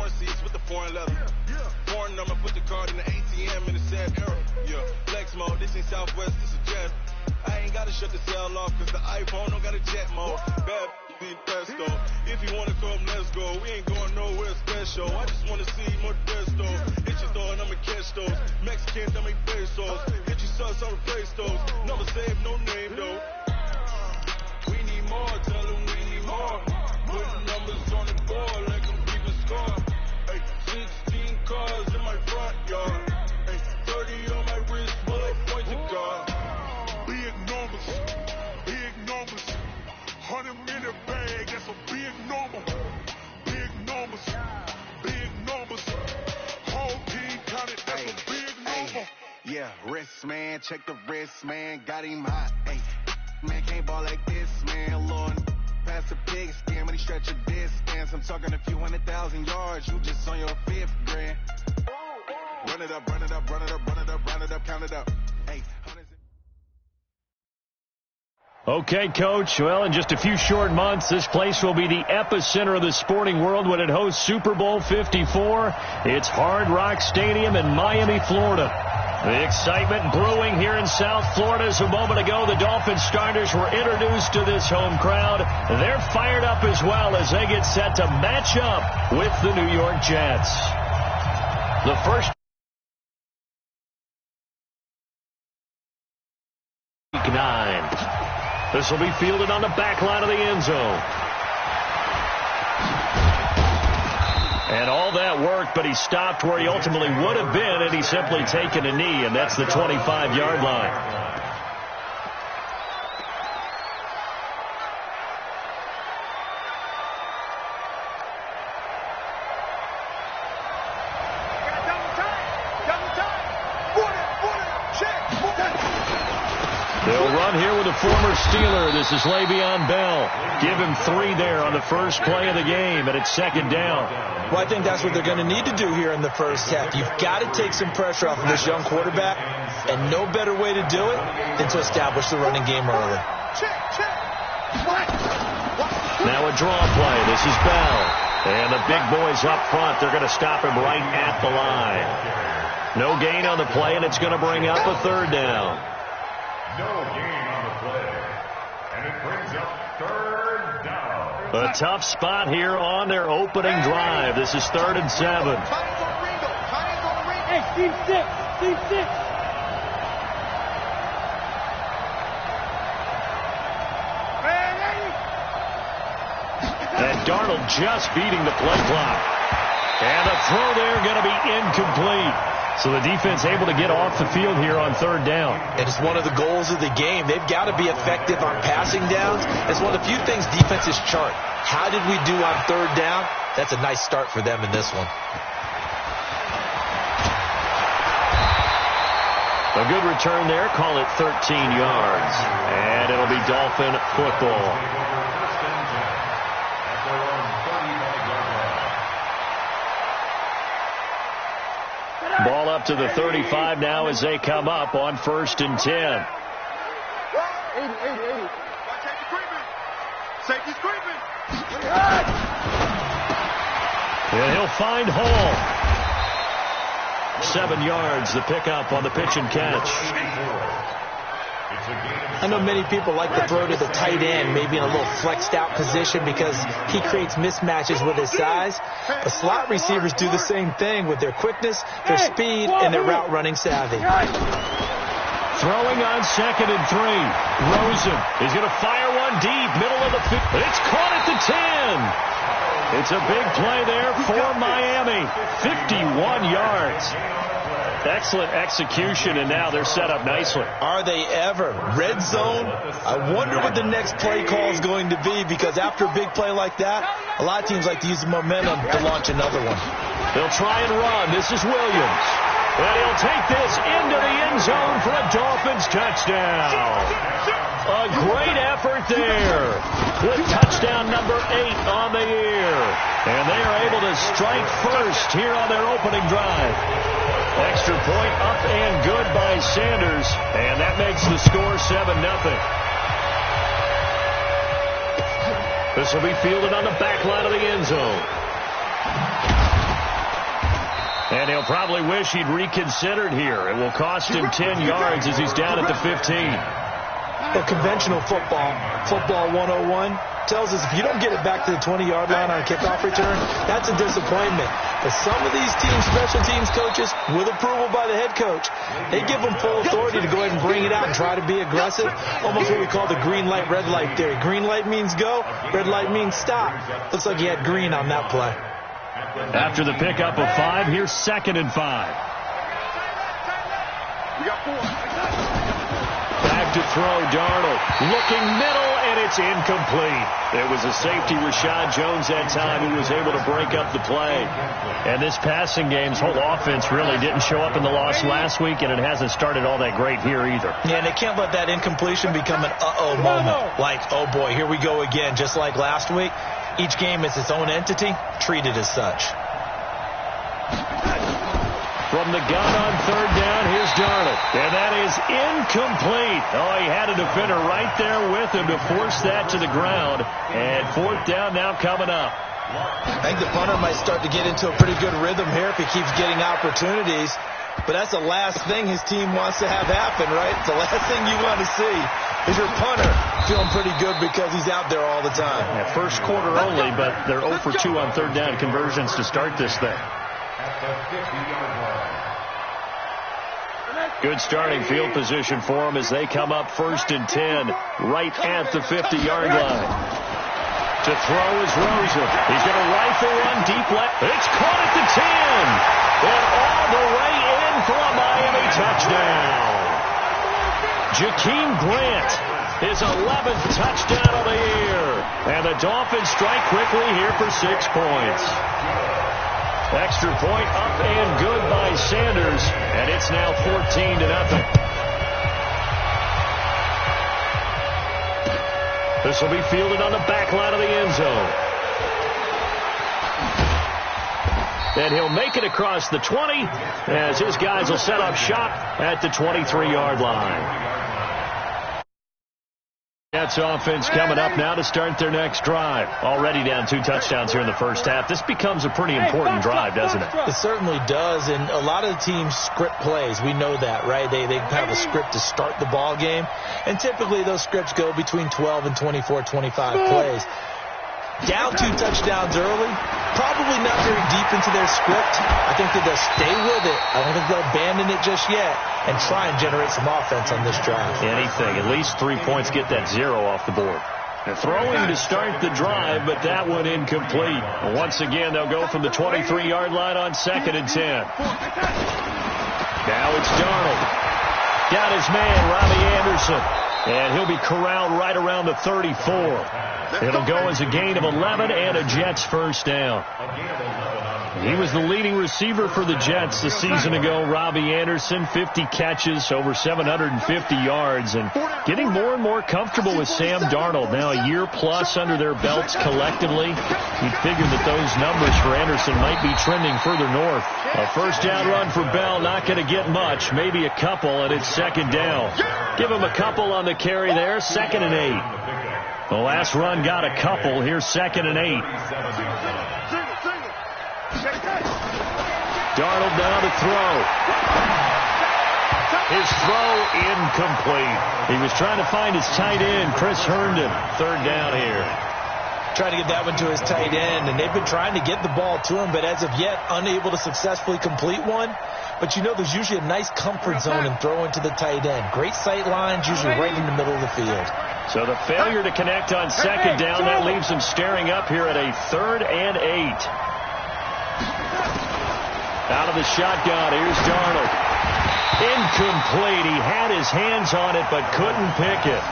foreign seats with the foreign leather. Foreign number, put the card in the ATM in the sad era. Yeah, flex mode, this ain't Southwest, this is jet. I ain't gotta shut the cell off, cause the iPhone don't got a jet mode. Bad be presto. If you wanna come, let's go. We ain't going nowhere special. I just wanna see more Modesto. Hit your door and I'ma catch those. Mexicans, I make pesos. Hit your sus on the Play Stores. Never save no name though. We need more, tell them we need more. Putting numbers on the board like I'm keeping score. Hey, 16 cars in my front yard. Hey, 30 on my wrist, bullet points of God. Big numbers, big numbers. 100 minute bag, that's a big number. Big numbers, big numbers. Whole team counted, that's a big number. Yeah, wrist man, check the wrist man, got him hot. Ay, man can't ball like this, man. Lord, pass the pig skin, but he stretch a distance. I'm talking a few 100,000 yards, you just on your fifth grand. Run it up, run it up, run it up, run it up, run it up, count it up. Hey, Okay, Coach. Well, in just a few short months, this place will be the epicenter of the sporting world when it hosts Super Bowl 54. It's Hard Rock Stadium in Miami, Florida. The excitement brewing here in South Florida as a moment ago the Dolphins starters were introduced to this home crowd. They're fired up as well as they get set to match up with the New York Jets. The first week 9. This will be fielded on the back line of the end zone. And all that worked, but he stopped where he ultimately would have been had he simply taken a knee, and that's the 25-yard line. They'll run here with a former Steeler. This is Le'Veon Bell. Give him 3 there on the first play of the game, and it's second down. Well, I think that's what they're going to need to do here in the first half. You've got to take some pressure off of this young quarterback, and no better way to do it than to establish the running game early. Now a draw play. This is Bell. And the big boys up front, they're going to stop him right at the line. No gain on the play, and it's going to bring up a third down. No gain on the play, and it brings up third down. A tough spot here on their opening drive. This is 3rd and 7. Hey, Steve 6. Steve 6. And Darnold just beating the play clock. And a throw there going to be incomplete. So the defense able to get off the field here on 3rd down. And it's one of the goals of the game. They've got to be effective on passing downs. It's one of the few things defenses chart. How did we do on 3rd down? That's a nice start for them in this one. A good return there. Call it 13 yards. And it'll be Dolphin football. Ball up to the 35 now as they come up on 1st and 10. 80. Safety's creeping. And he'll find Hall. 7 yards, the pickup on the pitch and catch. I know many people like to throw to the tight end, maybe in a little flexed out position because he creates mismatches with his size. But slot receivers do the same thing with their quickness, their speed, and their route running savvy. Throwing on 2nd and 3. Rosen is going to fire one deep, middle of the field. It's caught at the 10. It's a big play there for Miami. 51 yards. Excellent execution, and now they're set up nicely. Are they ever? Red zone? I wonder what the next play call is going to be, because after a big play like that, a lot of teams like to use the momentum to launch another one. They'll try and run. This is Williams. And he'll take this into the end zone for a Dolphins touchdown. A great effort there. With touchdown number 8 on the year. And they are able to strike first here on their opening drive. Extra point up and good by Sanders. And that makes the score 7-0. This will be fielded on the back line of the end zone. And he'll probably wish he'd reconsidered here. It will cost him 10 yards as he's down at the 15. Well, conventional football 101, tells us if you don't get it back to the 20-yard line on a kickoff return, that's a disappointment. But some of these teams, special teams coaches, with approval by the head coach, they give them full authority to go ahead and bring it out and try to be aggressive, almost what we call the green light, red light theory. Green light means go, red light means stop. Looks like he had green on that play. After the pickup of 5, here's 2nd and 5. We got 4. Back to throw, Darnold. Looking middle, and it's incomplete. It was a safety, Rashad Jones, that time, who was able to break up the play. And this passing game's whole offense really didn't show up in the loss last week, and it hasn't started all that great here either. Yeah, and they can't let that incompletion become an uh-oh moment. Like, oh boy, here we go again, just like last week. Each game is its own entity, treated as such. From the gun on 3rd down, here's Darnold. And that is incomplete. Oh, he had a defender right there with him to force that to the ground. And 4th down now coming up. I think the punter might start to get into a pretty good rhythm here if he keeps getting opportunities. But that's the last thing his team wants to have happen, right? It's the last thing you want to see is your punter feeling pretty good because he's out there all the time. Yeah, first quarter only, but they're 0 for 2 on 3rd down conversions to start this thing. Good starting field position for them as they come up 1st and 10, right at the 50-yard line. To throw is Rosen. He's going to rifle one deep left. It's caught at the 10. And all the way in for a Miami touchdown. Jakeem Grant, his 11th touchdown of the year. And the Dolphins strike quickly here for 6 points. Extra point up and good by Sanders, and it's now 14-0. This will be fielded on the back line of the end zone. And he'll make it across the 20 as his guys will set up shop at the 23-yard line. Jets offense coming up now to start their next drive. Already down 2 touchdowns here in the first half. This becomes a pretty important drive, doesn't it? It certainly does, and a lot of the teams script plays. We know that, right? They have a script to start the ball game, and typically those scripts go between 12 and 24, 25 plays. Down 2 touchdowns early, probably not very deep into their script. I think that they'll stay with it. I don't think they'll abandon it just yet and try and generate some offense on this drive. Anything. At least 3 points, get that 0 off the board. And throwing to start the drive, but that one incomplete. Once again, they'll go from the 23-yard line on 2nd and 10. Now it's Darnold. Got his man, Robbie Anderson. And he'll be corralled right around the 34. It'll go as a gain of 11 and a Jets first down. He was the leading receiver for the Jets a season ago, Robbie Anderson, 50 catches, over 750 yards, and getting more and more comfortable with Sam Darnold. Now a year plus under their belts collectively. You'd figure that those numbers for Anderson might be trending further north. A first down run for Bell, not going to get much, maybe a couple, and it's 2nd down. Give him a couple on the carry there, 2nd and 8. The last run got a couple. Here's 2nd and 8. Darnold now to throw. His throw incomplete. He was trying to find his tight end, Chris Herndon. 3rd down here. Trying to get that one to his tight end, and they've been trying to get the ball to him, but as of yet, unable to successfully complete one. But you know, there's usually a nice comfort zone in throwing to the tight end. Great sight lines, usually right in the middle of the field. So the failure to connect on 2nd down, that leaves him staring up here at a 3rd and 8. Out of the shotgun, here's Darnold. Incomplete. He had his hands on it, but couldn't pick it.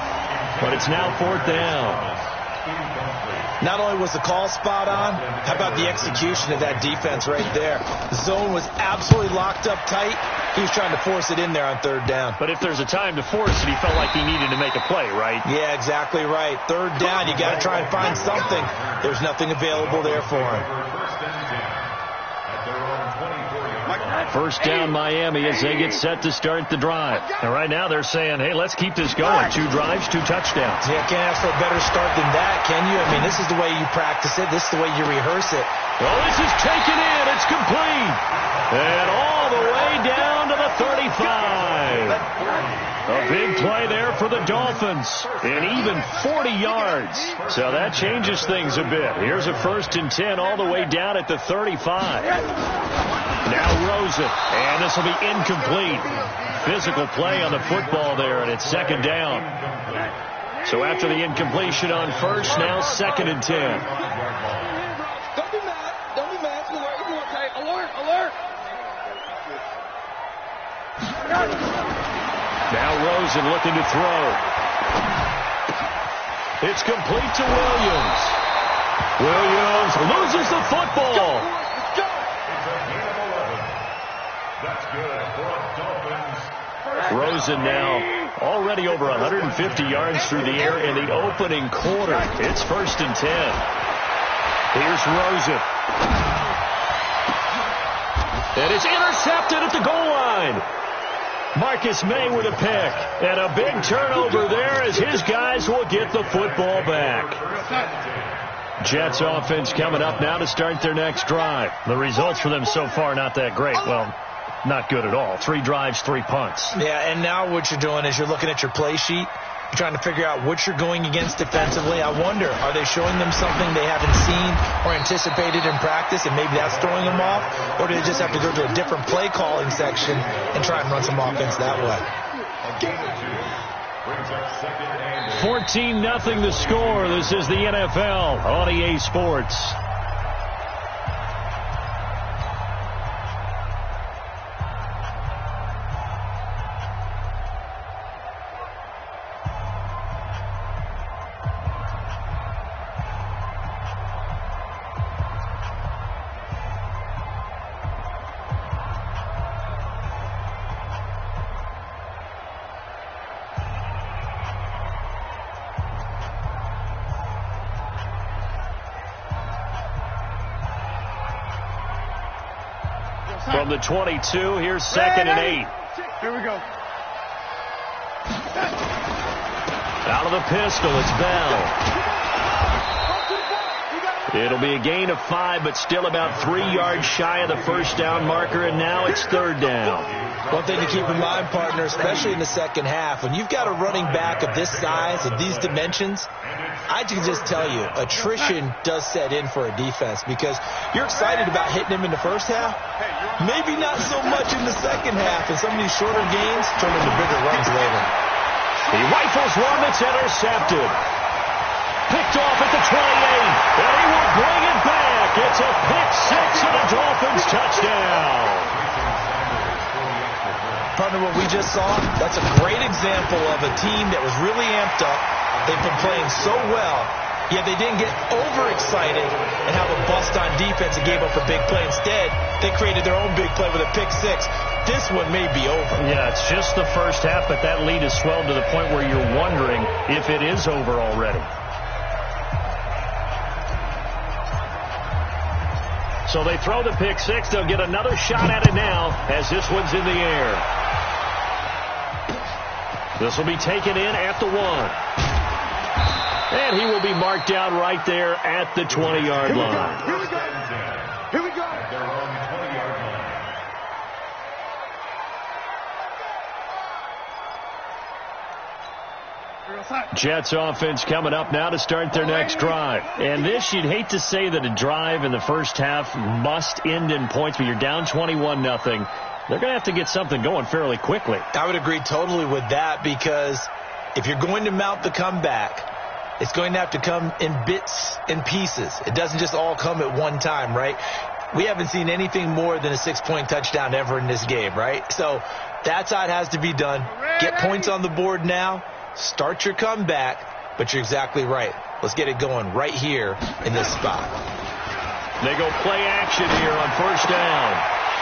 But it's now 4th down. Not only was the call spot on, how about the execution of that defense right there? The zone was absolutely locked up tight. He was trying to force it in there on 3rd down. But if there's a time to force it, he felt like he needed to make a play, right? Yeah, exactly right. 3rd down, you got to try and find something. There's nothing available there for him. at their own 24-yard line. First down Miami as they get set to start the drive. And right now they're saying, hey, let's keep this going. 2 drives, 2 touchdowns. Yeah, can't ask for a better start than that, can you? I mean, this is the way you practice it. This is the way you rehearse it. Well, this is taken in. It's complete. And all the way down to the 35. A big play there for the Dolphins. And even 40 yards. So that changes things a bit. Here's a 1st and 10 all the way down at the 35. Now Rosen. And this will be incomplete. Physical play on the football there, and it's 2nd down. So after the incompletion on 1st, now 2nd and 10. Now Rosen looking to throw. It's complete to Williams. Williams loses the football. It's a gain of 11. That's good for Dolphins. Rosen now already over 150 yards through the air in the opening quarter. It's 1st and 10. Here's Rosen. And it's intercepted at the goal line. Marcus May with a pick. And a big turnover there as his guys will get the football back. Jets offense coming up now to start their next drive. The results for them so far not that great. Well, not good at all. 3 drives, 3 punts. Yeah, and now what you're doing is you're looking at your play sheet. You're trying to figure out what you're going against defensively. I wonder, are they showing them something they haven't seen or anticipated in practice, and maybe that's throwing them off? Or do they just have to go to a different play calling section and try and run some offense that way? 14-0 the score. This is the NFL on EA Sports. From the 22, here's 2nd and 8. Here we go. Out of the pistol, it's Bell. It'll be a gain of 5, but still about 3 yards shy of the 1st down marker, and now it's 3rd down. One thing to keep in mind, partner, especially in the second half, when you've got a running back of this size, of these dimensions, I can just tell you, attrition does set in for a defense because you're excited about hitting him in the first half. Maybe not so much in the second half, and some of these shorter gains turn into bigger runs later. He rifles one that's intercepted. Picked off at the 28, and he will bring it back. It's a pick 6 and a Dolphins touchdown. Partner, what we just saw, that's a great example of a team that was really amped up. They've been playing so well, yet they didn't get overexcited and have a bust on defense and gave up a big play. Instead, they created their own big play with a pick 6. This one may be over. Yeah, it's just the first half, but that lead has swelled to the point where you're wondering if it is over already. So they throw the pick 6. They'll get another shot at it now as this one's in the air. This will be taken in at the 1. And he will be marked down right there at the 20-yard line. Here we go. Here we go. At their own 20-yard line. Jets offense coming up now to start their next drive. And this, you'd hate to say that a drive in the first half must end in points, but you're down 21-0. They're going to have to get something going fairly quickly. I would agree totally with that because if you're going to mount the comeback, it's going to have to come in bits and pieces. It doesn't just all come at one time, right? We haven't seen anything more than a 6-point touchdown ever in this game, right? So that's how it has to be done. Get points on the board now. Start your comeback, but you're exactly right. Let's get it going right here in this spot. They go play action here on first down.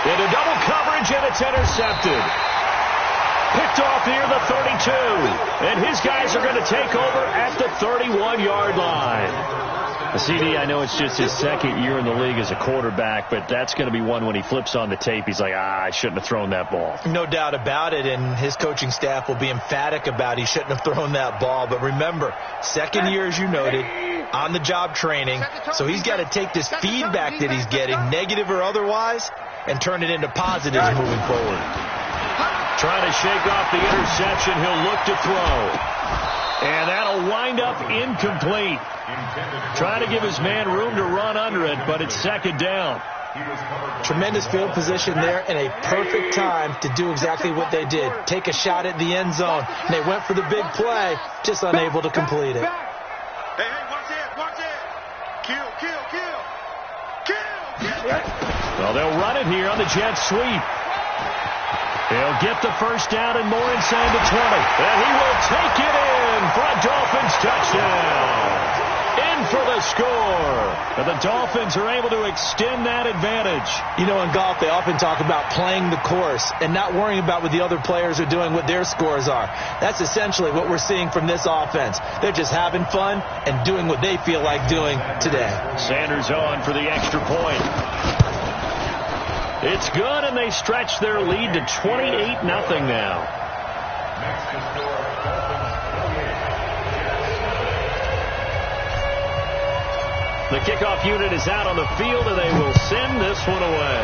Into double coverage, and it's intercepted. Picked off near the 32. And his guys are going to take over at the 31-yard line. CD, I know it's just his second year in the league as a quarterback, but that's going to be one when he flips on the tape. He's like, I shouldn't have thrown that ball. No doubt about it, and his coaching staff will be emphatic about he shouldn't have thrown that ball. But remember, second year, as you noted, on-the-job training, so he's got to take this feedback that he's getting, negative or otherwise, and turn it into positives moving forward. Trying to shake off the interception. He'll look to throw. And that'll wind up incomplete. Trying to give his man room to run under it, but it's second down. Tremendous field position there and a perfect time to do exactly what they did. Take a shot at the end zone. And they went for the big play, just unable to complete it. Hey, watch it. Kill. Well, they'll run it here on the jet sweep. He'll get the first down and more inside the 20. And he will take it in for a Dolphins touchdown. In for the score. And the Dolphins are able to extend that advantage. You know, in golf, they often talk about playing the course and not worrying about what the other players are doing, what their scores are. That's essentially what we're seeing from this offense. They're just having fun and doing what they feel like doing today. Sanders on for the extra point. It's good, and they stretch their lead to 28-0 now. The kickoff unit is out on the field, and they will send this one away.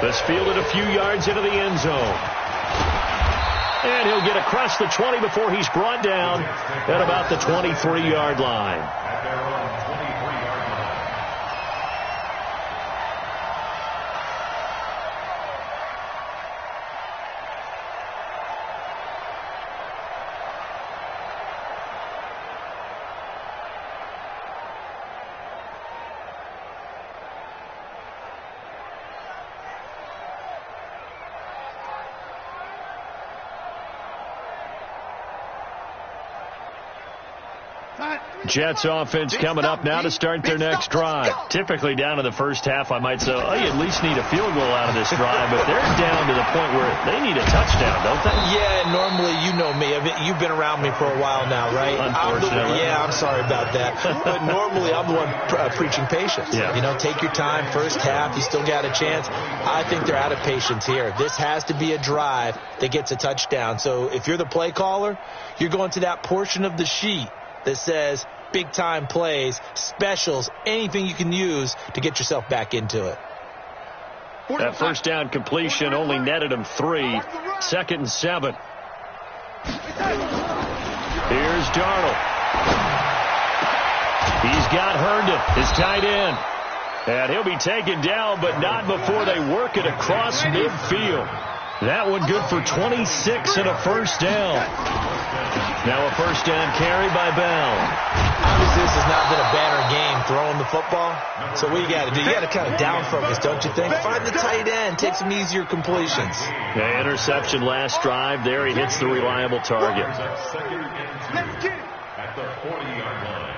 This fielded a few yards into the end zone. And he'll get across the 20 before he's brought down at about the 23-yard line. Jets offense coming up now to start their next drive. Typically down in the first half, I might say, oh, you at least need a field goal out of this drive, but they're down to the point where they need a touchdown, don't they? Yeah, normally, you know me. I mean, you've been around me for a while now, right? Unfortunately. I'm sorry about that. But normally, I'm the one preaching patience. Yeah. You know, take your time. First half, you still got a chance. I think they're out of patience here. This has to be a drive that gets a touchdown. So if you're the play caller, you're going to that portion of the sheet that says big-time plays, specials, anything you can use to get yourself back into it. That first down completion only netted him 3. 2nd and 7. Here's Darnold. He's got Herndon, his tight end. And he'll be taken down, but not before they work it across midfield. That one good for 26 and a first down. Now a first down carry by Bell. Obviously, this has not been a banner game throwing the football. So what you got to do, you got to kind of down focus, don't you think? Find the tight end, take some easier completions. Yeah, interception last drive. There he hits the reliable target. Let's get it. At the 40-yard line.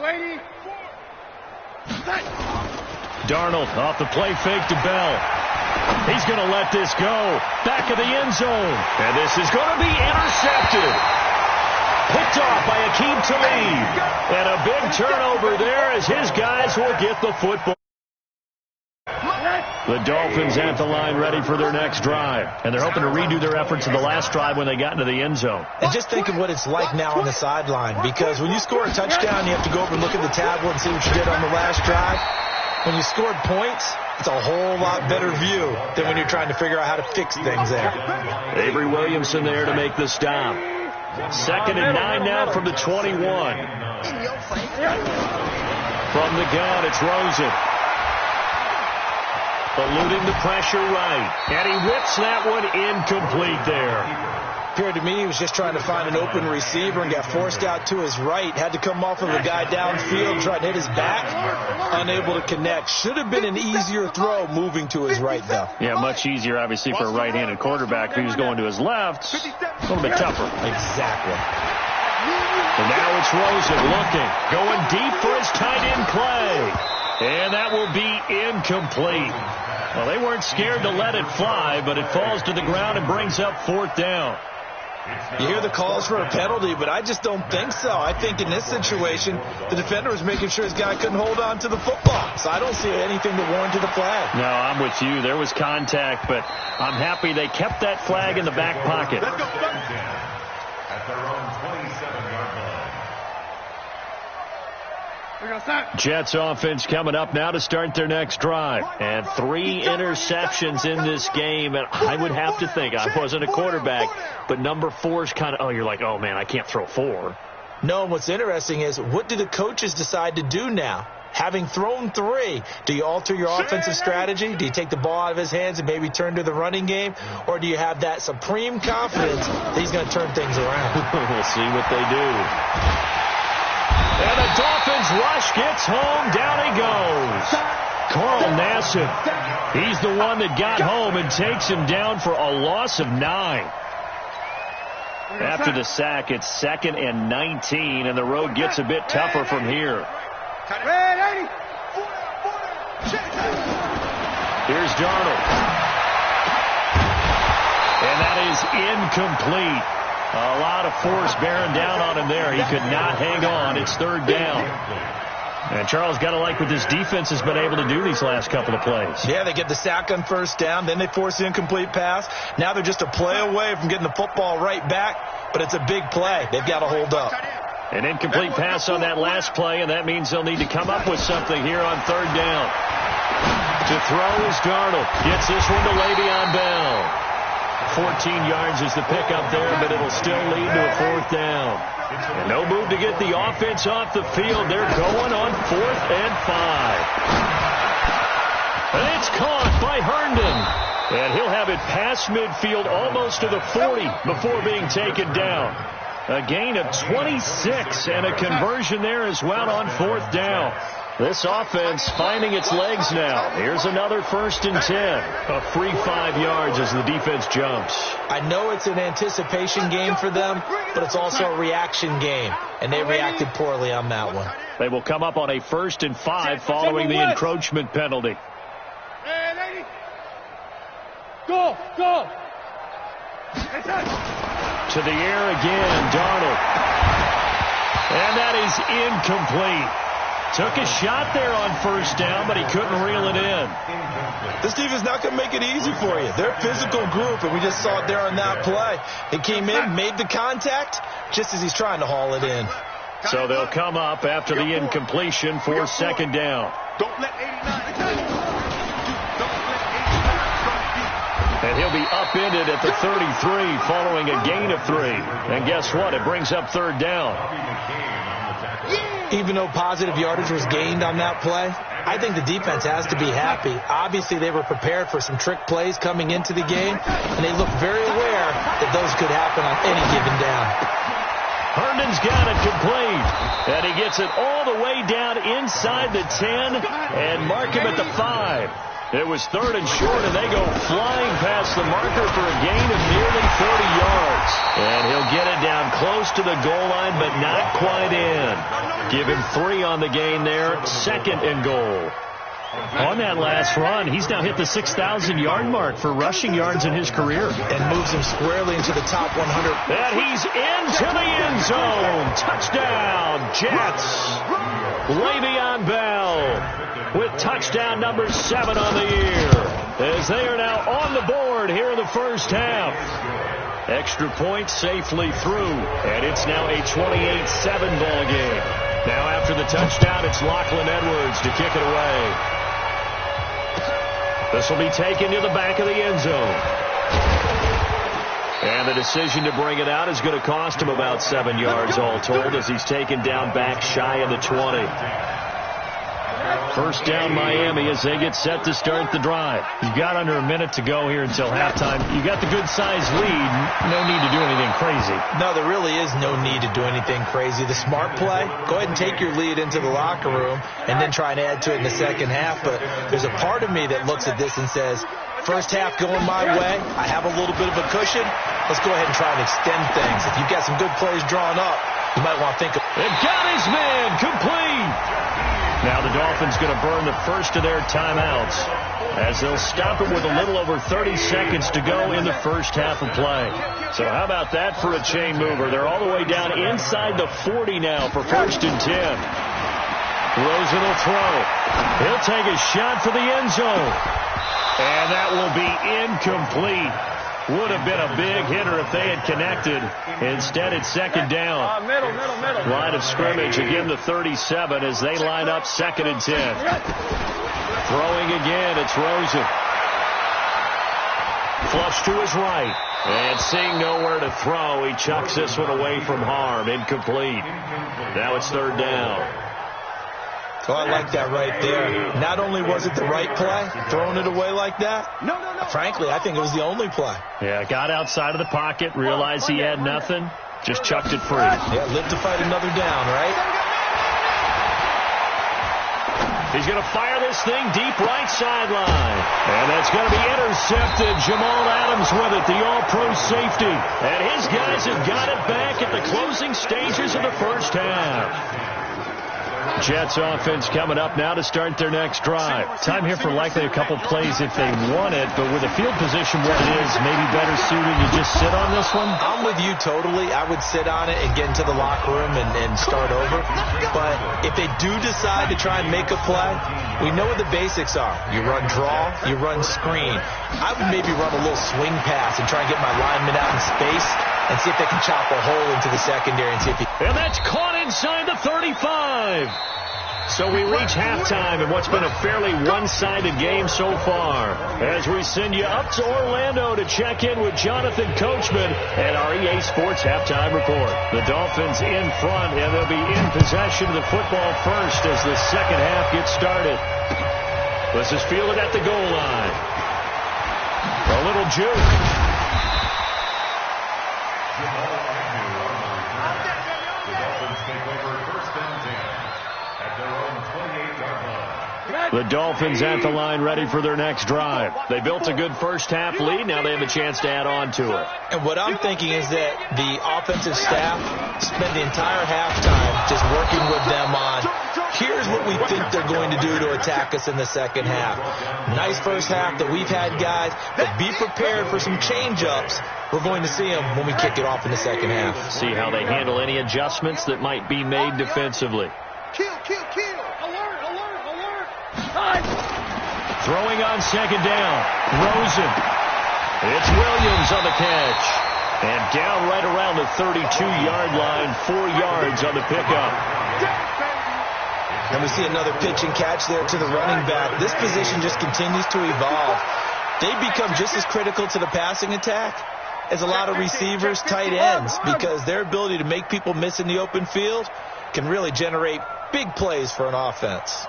Lady. Darnold off the play fake to Bell. He's going to let this go. Back of the end zone. And this is going to be intercepted. Picked off by Aqib Talib. And a big turnover there as his guys will get the football. The Dolphins at the line ready for their next drive. And they're hoping to redo their efforts in the last drive when they got into the end zone. And just think of what it's like now on the sideline. Because when you score a touchdown, you have to go over and look at the tablet and see what you did on the last drive. When you scored points, it's a whole lot better view than when you're trying to figure out how to fix things there. Avery Williamson there to make the stop. 2nd and 9 now from the 21. From the gun, it's Rosen. Eluding the pressure right. And he whips that one incomplete there. Appeared to me he was just trying to find an open receiver and got forced out to his right. Had to come off of a guy downfield, trying to hit his back. Unable to connect. Should have been an easier throw moving to his right, though. Yeah, much easier, obviously, for a right-handed quarterback. If he was going to his left, a little bit tougher. Exactly. And now it's Rosen looking. Going deep for his tight end play. And that will be incomplete. Well, they weren't scared to let it fly, but it falls to the ground and brings up 4th down. You hear the calls for a penalty, but I just don't think so. I think in this situation, the defender was making sure his guy couldn't hold on to the football. So I don't see anything that warranted a flag. No, I'm with you. There was contact, but I'm happy they kept that flag in the back pocket. At their own 27-yard line. Jets offense coming up now to start their next drive. And 3 interceptions in this game. And I would have to think, I wasn't a quarterback, but number 4 is kind of, you're like, oh, man, I can't throw 4. No, and what's interesting is, what do the coaches decide to do now? Having thrown 3, do you alter your offensive strategy? Do you take the ball out of his hands and maybe turn to the running game? Or do you have that supreme confidence that he's going to turn things around? We'll see what they do. And the Dolphins rush gets home. Down he goes. Carl Nassib. He's the one that got home and takes him down for a loss of 9. After the sack, it's 2nd and 19, and the road gets a bit tougher from here. Here's Darnold. And that is incomplete. A lot of force bearing down on him there. He could not hang on. It's 3rd down. And Charles, got to like what this defense has been able to do these last couple of plays. Yeah, they get the sack on 1st down. Then they force the incomplete pass. Now they're just a play away from getting the football right back. But it's a big play. They've got to hold up. An incomplete pass on that last play, and that means they'll need to come up with something here on 3rd down. To throw is Darnold. Gets this one to Le'Veon Bell. 14 yards is the pickup there, but it'll still lead to a 4th down. And no move to get the offense off the field. They're going on 4th and 5. And it's caught by Herndon. And he'll have it past midfield almost to the 40 before being taken down. A gain of 26 and a conversion there as well on 4th down. This offense finding its legs now. Here's another 1st and 10. A free 5 yards as the defense jumps. I know it's an anticipation game for them, but it's also a reaction game, and they reacted poorly on that one. They will come up on a 1st and 5 following the encroachment penalty. Go! To the air again, Darnold. And that is incomplete. Took a shot there on 1st down, but he couldn't reel it in. This defense not going to make it easy for you. They're a physical group, and we just saw it there on that play. They came in, made the contact, just as he's trying to haul it in. So they'll come up after the incompletion for 2nd down. Don't let 89. And he'll be upended at the 33 following a gain of 3. And guess what? It brings up 3rd down. Even though positive yardage was gained on that play, I think the defense has to be happy. Obviously, they were prepared for some trick plays coming into the game, and they look very aware that those could happen on any given down. Herndon's got it complete, and he gets it all the way down inside the 10 and mark him at the 5. It was 3rd and short, and they go flying past the marker for a gain of nearly 40 yards. And he'll get it down close to the goal line, but not quite in. Give him 3 on the gain there, 2nd and goal. On that last run, he's now hit the 6,000-yard mark for rushing yards in his career. And moves him squarely into the top 100. And he's into the end zone. Touchdown, Jets. Le'Veon Bell with touchdown number 7 on the year, as they are now on the board here in the 1st half. Extra point safely through, and it's now a 28-7 ball game. Now after the touchdown, it's Lachlan Edwards to kick it away. This will be taken to the back of the end zone. And the decision to bring it out is going to cost him about 7 yards all told, as he's taken down back shy of the 20. 1st down Miami as they get set to start the drive. You've got under a minute to go here until halftime. You got the good-sized lead. No need to do anything crazy. No, there really is no need to do anything crazy. The smart play, go ahead and take your lead into the locker room and then try and add to it in the 2nd half. But there's a part of me that looks at this and says, 1st half going my way, I have a little bit of a cushion. Let's go ahead and try and extend things. If you've got some good plays drawn up, you might want to think of it. It got his man complete. Now the Dolphins going to burn the first of their timeouts as they'll stop it with a little over 30 seconds to go in the first half of play. So how about that for a chain mover? They're all the way down inside the 40 now for 1st and 10. Rosen will throw. He'll take a shot for the end zone. And that will be incomplete. Would have been a big hitter if they had connected. Instead, it's 2nd down. Middle. Line of scrimmage again to 37 as they line up 2nd and 10. Throwing again, it's Rosen. Flush to his right. And seeing nowhere to throw, he chucks this one away from harm. Incomplete. Now it's 3rd down. Oh, I like that right there. Not only was it the right play, throwing it away like that, frankly, I think it was the only play. Yeah, got outside of the pocket, realized he had nothing, just chucked it free. Yeah, live to fight another down, right? He's going to fire this thing deep right sideline. And that's going to be intercepted. Jamal Adams with it, the all-pro safety. And his guys have got it back at the closing stages of the first half. Jets offense coming up now to start their next drive. Time here for likely a couple plays if they want it, but with the field position where it is, maybe better suited to just sit on this one? I'm with you totally. I would sit on it and get into the locker room and start over. But if they do decide to try and make a play, we know what the basics are. You run draw, you run screen. I would maybe run a little swing pass and try and get my lineman out in space and see if they can chop a hole into the secondary and see if he... And that's caught inside the 35. So we reach halftime in what's been a fairly one-sided game so far. As we send you up to Orlando to check in with Jonathan Coachman and our EA Sports Halftime Report. The Dolphins in front, and they'll be in possession of the football first as the second half gets started. This is fielded at the goal line. A little juke. The Dolphins at the line ready for their next drive. They built a good first half lead. Now they have a chance to add on to it. And what I'm thinking is that the offensive staff spend the entire halftime just working with them on, here's what we think they're going to do to attack us in the second half. Nice first half that we've had, guys, but be prepared for some change-ups. We're going to see them when we kick it off in the second half. See how they handle any adjustments that might be made defensively. Kill. Throwing on second down. Rosen. It's Williams on the catch. And down right around the 32-yard line. 4 yards on the pickup. And we see another pitch and catch there to the running back. This position just continues to evolve. They become just as critical to the passing attack as a lot of receivers, tight ends, because their ability to make people miss in the open field can really generate big plays for an offense.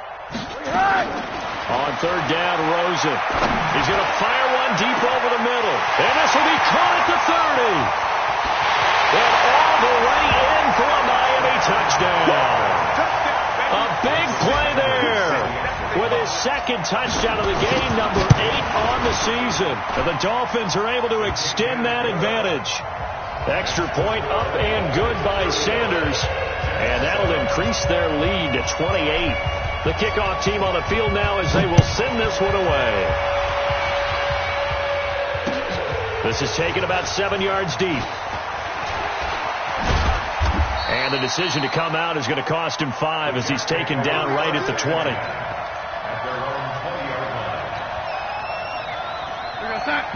On third down, Rosen. He's going to fire one deep over the middle. And this will be caught at the 30. And all the way in for a Miami touchdown. A big play there with his second touchdown of the game, number 8 on the season. And the Dolphins are able to extend that advantage. Extra point up and good by Sanders. And that'll increase their lead to 28. The kickoff team on the field now as they will send this one away. This is taken about 7 yards deep. And the decision to come out is going to cost him 5 as he's taken down right at the 20.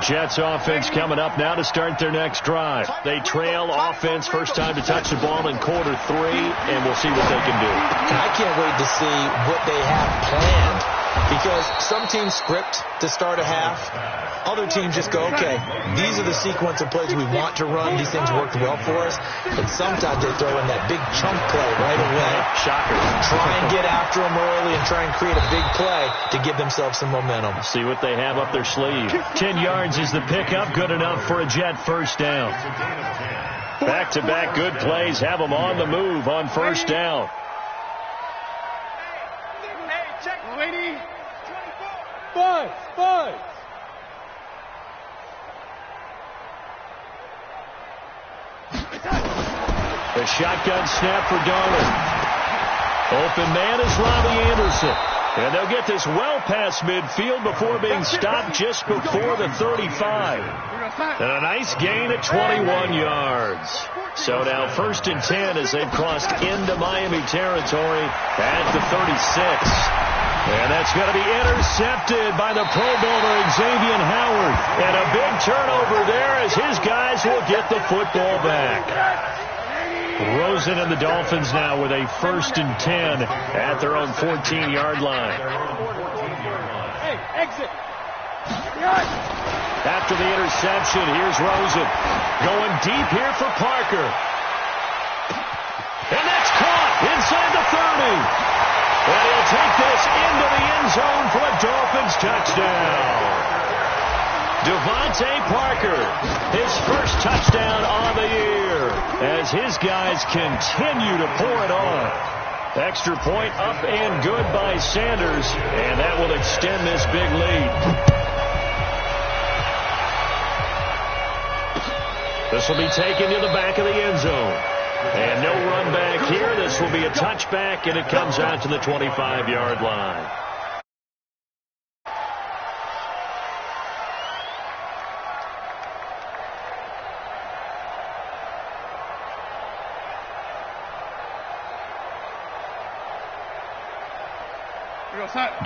Jets offense coming up now to start their next drive. They trail offense, first time to touch the ball in quarter 3, and we'll see what they can do. And I can't wait to see what they have planned, because some teams script to start a half. Other teams just go, okay, these are the sequence of plays we want to run. These things worked well for us. But sometimes they throw in that big chunk play right away. Shocker. Try and get after them early and try and create a big play to give themselves some momentum. See what they have up their sleeve. 10 yards is the pickup. Good enough for a Jet first down. Back-to-back good plays have them on the move on first down. Hey, check, lady. 5. The shotgun snap for Darnold. Open man is Robbie Anderson. And they'll get this well past midfield before being stopped just before the 35. And a nice gain at 21 yards. So now 1st and 10 as they've crossed into Miami territory at the 36. And that's going to be intercepted by the Pro Bowler Xavier Howard. And a big turnover there as his guys will get the football back. Rosen and the Dolphins now with a 1st and 10 at their own 14-yard line. Hey, exit. After the interception, here's Rosen. Going deep here for Parker. And that's caught inside the 30. And he'll take this into the end zone for a Dolphins touchdown. Devontae Parker, his first touchdown on the year, as his guys continue to pour it on. Extra point up and good by Sanders, and that will extend this big lead. This will be taken to the back of the end zone. And no run back here. This will be a touchback, and it comes out to the 25-yard line.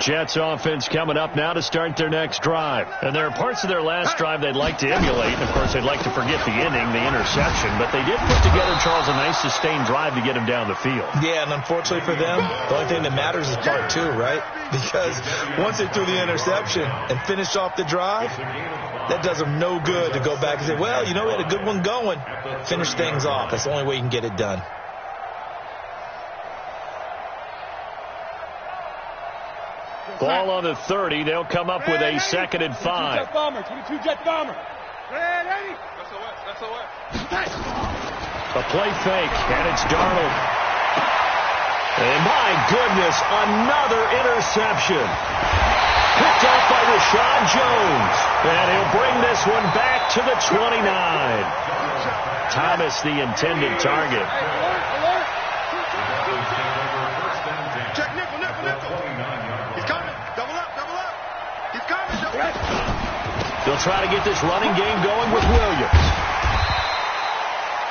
Jets offense coming up now to start their next drive. And there are parts of their last drive they'd like to emulate. And of course, they'd like to forget the inning, the interception. But they did put together, Charles, a nice sustained drive to get him down the field. Yeah, and unfortunately for them, the only thing that matters is part 2, right? Because once they threw the interception and finished off the drive, that does them no good to go back and say, well, you know, we had a good one going. Finish things off. That's the only way you can get it done. Ball on the 30. They'll come up with a 2nd and 5. 22 Jet Bomber. 22 Jet Bomber. Ready? A play fake, and it's Darnold. And my goodness, another interception. Picked off by Rashad Jones. And he'll bring this one back to the 29. Thomas, the intended target. Check nickel. He's coming. Double up. He's coming. They'll try to get this running game going with Williams.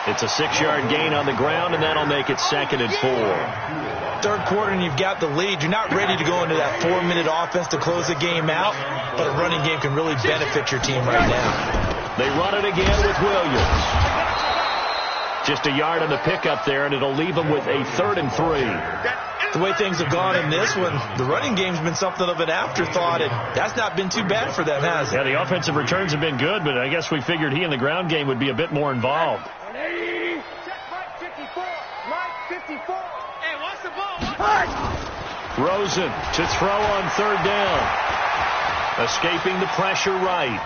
It's a 6-yard gain on the ground, and that'll make it 2nd and 4. Third quarter, and you've got the lead. You're not ready to go into that 4-minute offense to close the game out, but a running game can really benefit your team right now. They run it again with Williams. Just a yard on the pickup there, and it'll leave them with a 3rd and 3. The way things have gone in this one, the running game's been something of an afterthought, and that's not been too bad for them, has it? Yeah, the offensive returns have been good, but I guess we figured he in the ground game would be a bit more involved. Check Mike 54. Mike 54. Hey, what's the ball? Rosen to throw on 3rd down. Escaping the pressure right.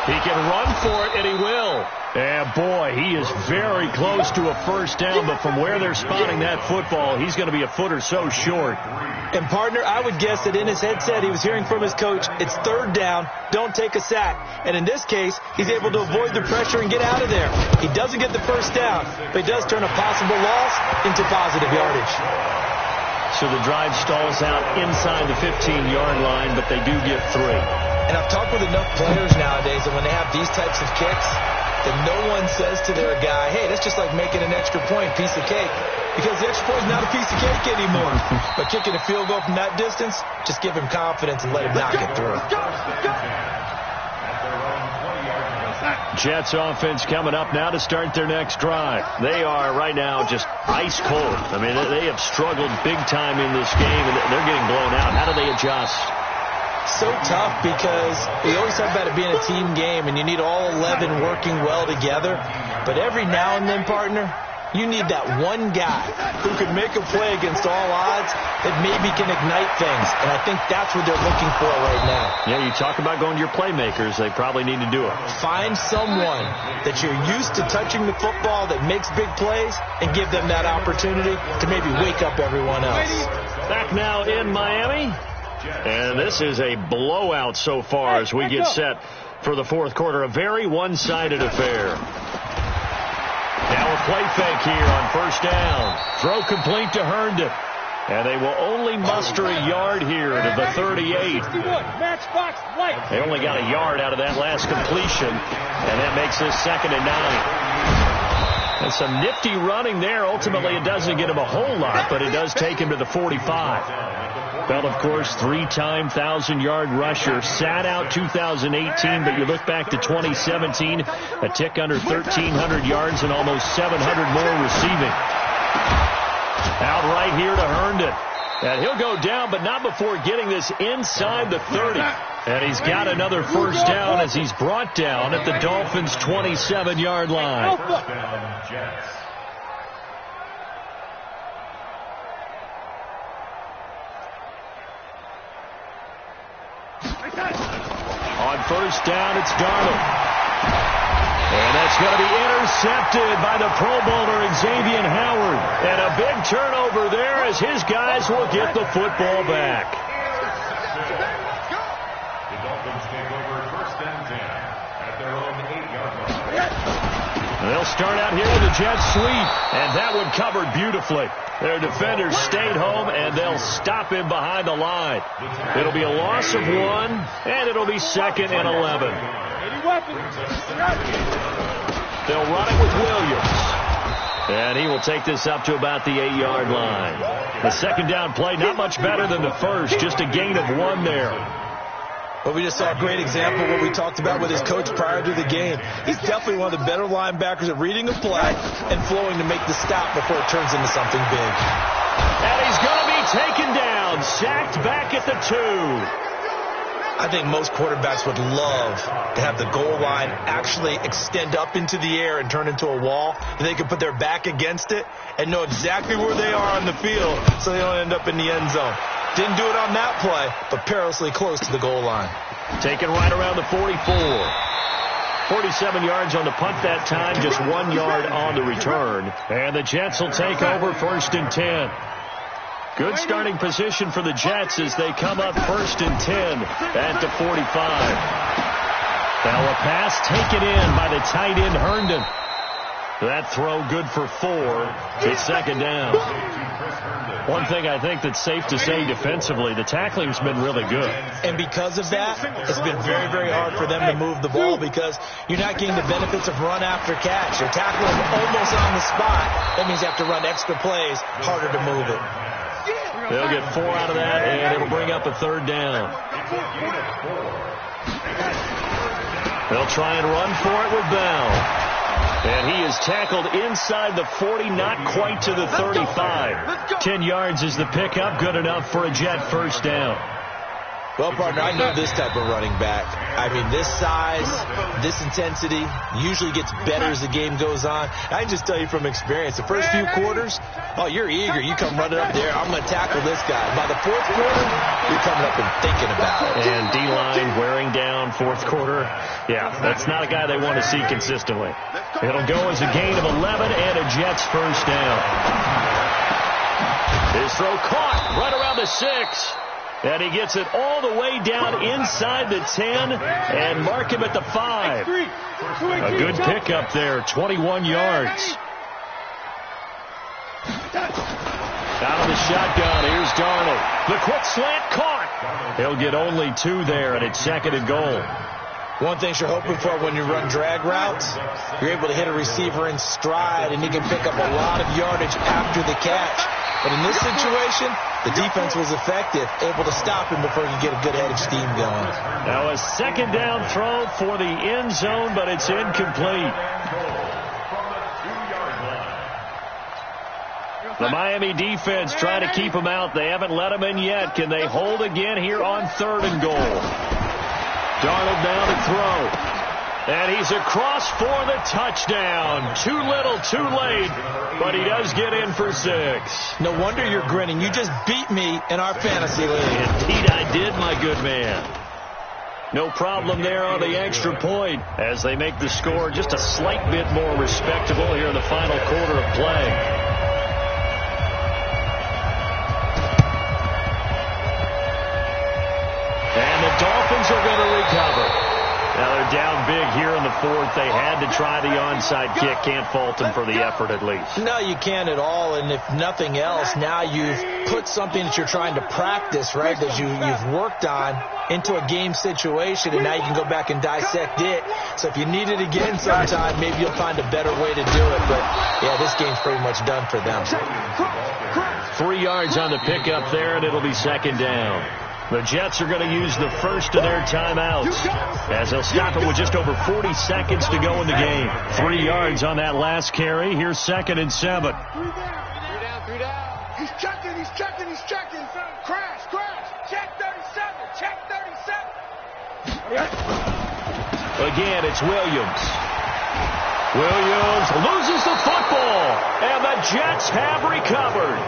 He can run for it, and he will. And boy, he is very close to a 1st down, but from where they're spotting that football, he's going to be a foot or so short. And, partner, I would guess that in his headset he was hearing from his coach, it's 3rd down, don't take a sack. And in this case, he's able to avoid the pressure and get out of there. He doesn't get the 1st down, but he does turn a possible loss into positive yardage. So the drive stalls out inside the 15-yard line, but they do get 3. And I've talked with enough players nowadays that when they have these types of kicks, that no one says to their guy, hey, that's just like making an extra point, piece of cake. Because the extra point is not a piece of cake anymore. But kicking a field goal from that distance, just give him confidence and let him knock it through. Jets offense coming up now to start their next drive. They are right now just ice cold. I mean, they have struggled big time in this game, and they're getting blown out. How do they adjust? So tough because we always talk about it being a team game and you need all 11 working well together. But every now and then, partner, you need that one guy who can make a play against all odds that maybe can ignite things. And I think that's what they're looking for right now. Yeah, you talk about going to your playmakers. They probably need to do it. Find someone that you're used to touching the football that makes big plays and give them that opportunity to maybe wake up everyone else. Back now in Miami. And this is a blowout so far as we get set for the 4th quarter. A very one-sided affair. Now a play fake here on first down. Throw complete to Herndon. And they will only muster a yard here to the 38. They only got a yard out of that last completion, and that makes this 2nd and 9. And some nifty running there. Ultimately, it doesn't get him a whole lot, but it does take him to the 45. Well, of course, 3-time 1,000-yard rusher. Sat out 2018, but you look back to 2017, a tick under 1,300 yards and almost 700 more receiving. Out right here to Herndon. And he'll go down, but not before getting this inside the 30. And he's got another first down as he's brought down at the Dolphins' 27-yard line. On first down, it's Darnold. And that's going to be intercepted by the Pro Bowler Xavier Howard. And a big turnover there as his guys will get the football back. The Dolphins take over 1st and 10 at their own 8-yard line. They'll start out here with a jet sweep, and that one covered beautifully. Their defenders stayed home, and they'll stop him behind the line. It'll be a loss of 1, and it'll be 2nd and 11. They'll run it with Williams. And he will take this up to about the 8-yard line. The 2nd down play, not much better than the first, just a gain of 1 there. Well, we just saw a great example of what we talked about with his coach prior to the game. He's definitely one of the better linebackers at reading a play and flowing to make the stop before it turns into something big. And he's going to be taken down, sacked back at the 2. I think most quarterbacks would love to have the goal line actually extend up into the air and turn into a wall. And they can put their back against it and know exactly where they are on the field so they don't end up in the end zone. Didn't do it on that play, but perilously close to the goal line. Taken right around the 44. 47 yards on the punt that time, just 1 yard on the return. And the Jets will take over 1st and 10. Good starting position for the Jets as they come up 1st and 10 at the 45. Now a pass taken in by the tight end Herndon. That throw good for 4. It's 2nd down. One thing I think that's safe to say defensively, the tackling's been really good. And because of that, it's been very, very hard for them to move the ball because you're not getting the benefits of run after catch. You're tackling almost on the spot. That means you have to run extra plays, harder to move it. They'll get 4 out of that, and it'll bring up a 3rd down. They'll try and run for it with Bell. And he is tackled inside the 40, not quite to the 35. 10 yards is the pickup, good enough for a Jet first down. Well, partner, I know this type of running back. I mean, this size, this intensity usually gets better as the game goes on. I can just tell you from experience, the first few quarters, oh, you're eager. You come running up there, I'm going to tackle this guy. By the 4th quarter, you're coming up and thinking about it. And D-line wearing down 4th quarter. Yeah, that's not a guy they want to see consistently. It'll go as a gain of 11 and a Jets first down. His throw caught right around the 6. And he gets it all the way down inside the 10 and mark him at the 5. A good pickup there, 21 yards. Out of the shotgun, here's Darnold. The quick slant caught. He'll get only 2 there, and it's 2nd and goal. One thing you're hoping for when you run drag routes, you're able to hit a receiver in stride, and he can pick up a lot of yardage after the catch. But in this situation, the defense was effective, able to stop him before he could get a good head of steam going. Now a 2nd down throw for the end zone, but it's incomplete. The Miami defense trying to keep him out. They haven't let him in yet. Can they hold again here on 3rd and goal? Darnold down to throw. And he's across for the touchdown. Too little, too late, but he does get in for 6. No wonder you're grinning. You just beat me in our fantasy league. Indeed I did, my good man. No problem there on the extra point as they make the score just a slight bit more respectable here in the final quarter of play. And the Dolphins are going to recover. Now they're down big here in the 4th. They had to try the onside kick. Can't fault them for the effort at least. No, you can't at all. And if nothing else, now you've put something that you're trying to practice, right, that you've worked on into a game situation, and now you can go back and dissect it. So if you need it again sometime, maybe you'll find a better way to do it. But, yeah, this game's pretty much done for them. 3 yards on the pickup there, and it'll be 2nd down. The Jets are going to use the first of their timeouts as they'll stop it with just over 40 seconds to go in the game. 3 yards on that last carry. Here's 2nd and 7. 3 down. He's checking. Crash. Check 37. Again, it's Williams. Williams loses the football, and the Jets have recovered.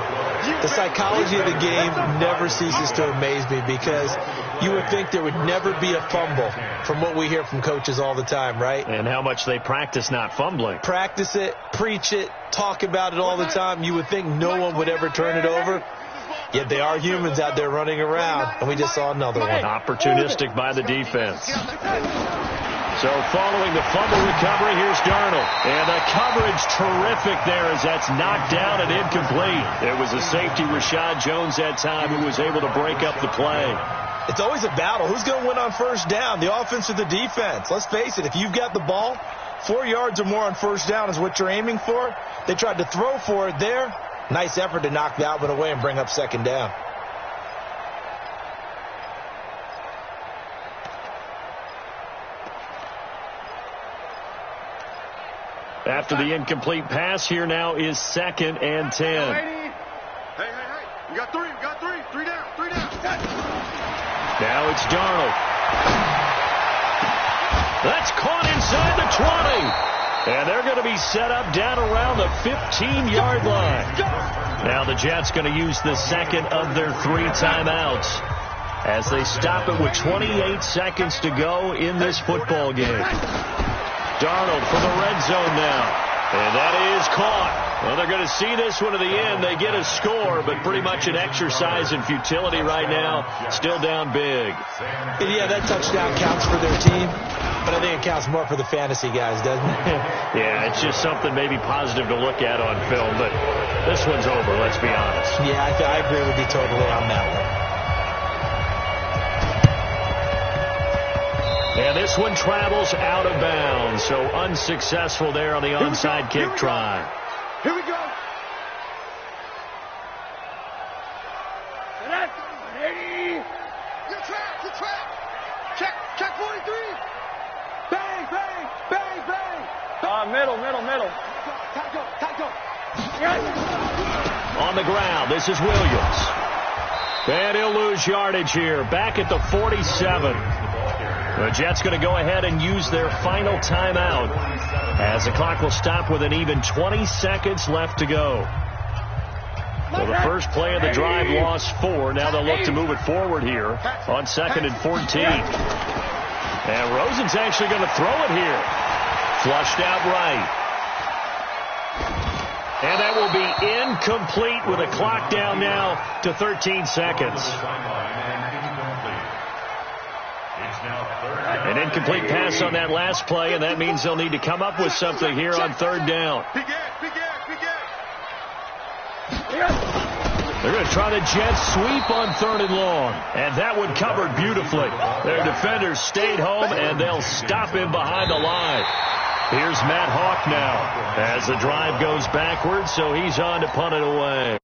The psychology of the game never ceases to amaze me, because you would think there would never be a fumble from what we hear from coaches all the time, right? And how much they practice not fumbling. Practice it, preach it, talk about it all the time. You would think no one would ever turn it over. Yet they are humans out there running around, and we just saw another one. Opportunistic by the defense. So following the fumble recovery, here's Darnold. And the coverage terrific there as that's knocked down and incomplete. It was a safety, Rashad Jones, that time, who was able to break up the play. It's always a battle. Who's going to win on first down, the offense or the defense? Let's face it, if you've got the ball, 4 yards or more on first down is what you're aiming for. They tried to throw for it there. Nice effort to knock that one away and bring up 2nd down. After the incomplete pass, here now is 2nd and 10. Hey. You got 3. 3 down. Now it's Darnold. That's caught inside the 20. And they're going to be set up down around the 15-yard line. Now the Jets going to use the 2nd of their 3 timeouts as they stop it with 28 seconds to go in this football game. Darnold for the red zone now. And that is caught. Well, they're going to see this one to the end. They get a score, but pretty much an exercise in futility right now. Still down big. And yeah, that touchdown counts for their team, but I think it counts more for the fantasy guys, doesn't it? Yeah, it's just something maybe positive to look at on film, but this one's over, let's be honest. Yeah, I agree with you totally on that one. And this one travels out of bounds, so unsuccessful there on the onside kick try. Here we go. Ready. Your track. Check 43. Bang. Middle. Tackle. On the ground, this is Williams. And he'll lose yardage here, back at the 47. The Jets going to go ahead and use their final timeout as the clock will stop with an even 20 seconds left to go. Well, the first play of the drive lost 4. Now they'll look to move it forward here on 2nd and 14. And Rosen's actually going to throw it here. Flushed out right. And that will be incomplete with a clock down now to 13 seconds. An incomplete pass on that last play, and that means they'll need to come up with something here on 3rd down. They're going to try the Jets sweep on 3rd and long, and that one covered beautifully. Their defenders stayed home, and they'll stop him behind the line. Here's Matt Hawk now as the drive goes backwards, so he's on to punt it away.